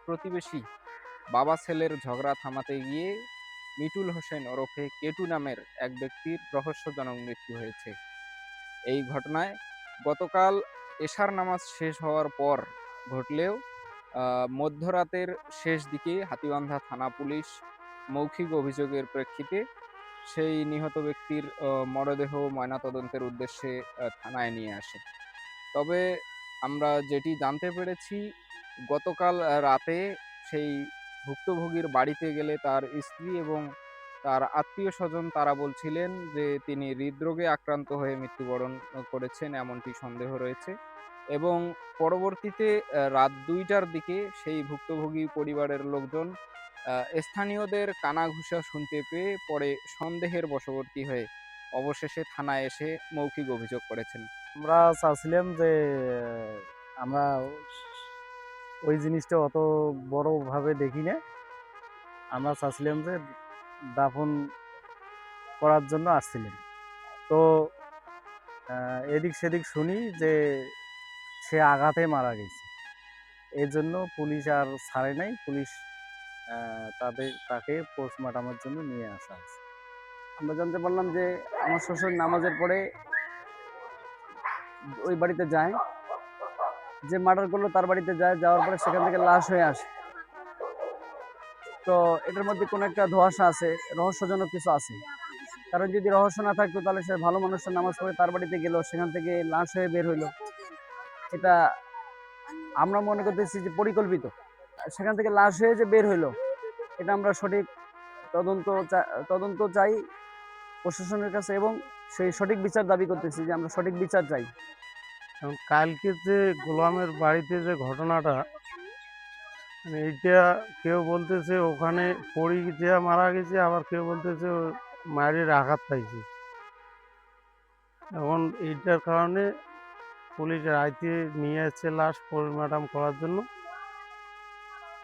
প্রতিবেশী বাবা ছেলের ঝগড়া থামাতে গিয়ে মিটুল হোসেন ওরফে কেটু নামের এক ব্যক্তির রহস্যজনক মৃত্যু হয়েছে। এই ঘটনায় গতকাল এশার নামাজ শেষ হওয়ার পর ঘটলেও মধ্যরাতের শেষ দিকে হাতীবান্ধা থানা পুলিশ মৌখিক অভিযোগের প্রেক্ষিতে সেই নিহত ব্যক্তির মরদেহ ময়নাতদন্তের উদ্দেশ্যে থানায় নিয়ে আসে। তবে আমরা যেটি জানতে পেরেছি, গতকাল রাতে সেই ভুক্তভোগীর বাড়িতে গেলে তার স্ত্রী এবং তার আত্মীয়স্বজন তারা বলছিলেন যে তিনি হৃদরোগে আক্রান্ত হয়ে মৃত্যুবরণ করেছেন, এমনটি সন্দেহ রয়েছে। এবং পরবর্তীতে রাত ২টার দিকে সেই ভুক্তভোগী পরিবারের লোকজন স্থানীয়দের কানাঘুষা শুনতে পেয়ে পরে সন্দেহের বশবর্তী হয়ে অবশেষে থানায় এসে মৌখিক অভিযোগ করেছেন। আমরা চাচ্ছিলাম যে আমরা ওই জিনিসটা অত বড়ভাবে দেখি না। আমরা চাচ্ছিলাম যে দাফন করার জন্য আসছিলাম। তো এদিক সেদিক শুনি যে সে আঘাতে মারা গেছে। এর জন্য পুলিশ আর ছাড়ে নাই। পুলিশ তাকে পোস্টমর্টমের জন্য নিয়ে আসা হয়েছে। আমরা জানতে পারলাম যে আমার শ্বশুর নামাজের পরে ওই বাড়িতে যায়, যে মার্ডার করলো তার বাড়িতে যায়, যাওয়ার পরে সেখান থেকে লাশ হয়ে আসে। তো এটার মধ্যে কোনো একটা ধোঁয়াশা আছে, রহস্যজনক কিছু আছে। কারণ যদি রহস্য না থাকতো তাহলে সে ভালো মানুষের নামাজ পড়ে তার বাড়িতে গেল, সেখান থেকে লাশ হয়ে বের হইলো। এটা আমরা মনে করতেছি যে পরিকল্পিত। সেখান থেকে লাশ হয়ে যে বের হইলো, এটা আমরা সঠিক তদন্ত চাই প্রশাসনের কাছে, এবং সেই সঠিক বিচার দাবি করতেছি যে আমরা সঠিক বিচার চাই। এবং কালকে যে গোলামের বাড়িতে যে ঘটনাটা, মানে এইটা কেউ বলতেছে ওখানে পড়ি যে মারা গেছে, আবার কেউ বলতেছে ও মায়ের আঘাত পাইছে। এখন এইটার কারণে পুলিশ রাইতে নিয়ে এসছে লাশ পোস্টমর্টম করার জন্য।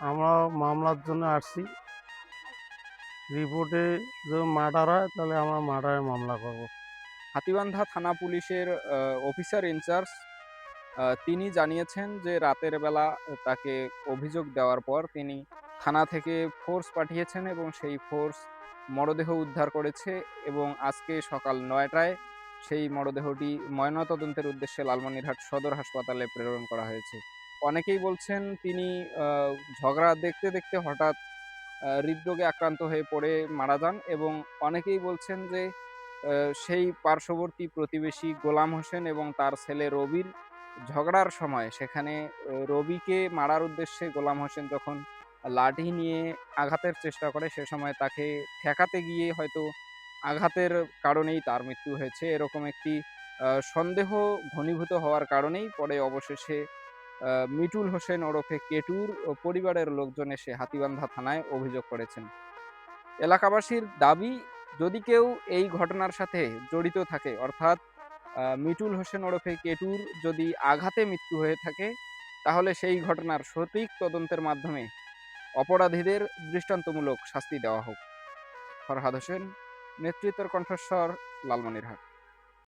আমরা মামলার জন্য আসছি। রিপোর্টে যদি মার্ডার হয় তাহলে আমরা মার্ডারের মামলা করব। হাতীবান্ধা থানা পুলিশের অফিসার ইনচার্জ তিনি জানিয়েছেন যে রাতের বেলা তাকে অভিযোগ দেওয়ার পর তিনি থানা থেকে ফোর্স পাঠিয়েছেন এবং সেই ফোর্স মরদেহ উদ্ধার করেছে এবং আজকে সকাল ৯টায় সেই মরদেহটি ময়নাতদন্তের উদ্দেশ্যে লালমনিরহাট সদর হাসপাতালে প্রেরণ করা হয়েছে। অনেকেই বলছেন তিনি ঝগড়া দেখতে দেখতে হঠাৎ হৃদরোগে আক্রান্ত হয়ে পড়ে মারা যান এবং অনেকেই বলছেন যে সেই পার্শ্ববর্তী প্রতিবেশী গোলাম হোসেন এবং তার ছেলে রবির ঝগড়ার সময় সেখানে রবিকে মারার উদ্দেশ্যে গোলাম হোসেন যখন লাঠি নিয়ে আঘাতের চেষ্টা করে সে সময় তাকে ঠেকাতে গিয়ে হয়তো আঘাতের কারণেই তার মৃত্যু হয়েছে, এরকম একটি সন্দেহ ঘনীভূত হওয়ার কারণেই পরে অবশেষে মিটুল হোসেন ওরফে কেটুর পরিবারের লোকজন এসে হাতীবান্ধা থানায় অভিযোগ করেছেন। এলাকাবাসীর দাবি, যদি কেউ এই ঘটনার সাথে জড়িত থাকে, অর্থাৎ মিটুল হোসেন ওরফে কেটুর যদি আঘাতে মৃত্যু হয়ে থাকে, তাহলে সেই ঘটনার সঠিক তদন্তের মাধ্যমে অপরাধীদের দৃষ্টান্তমূলক শাস্তি দেওয়া হোক। ফরহাদ হোসেন, নেতৃত্বের কণ্ঠস্বর, লালমনিরহাট।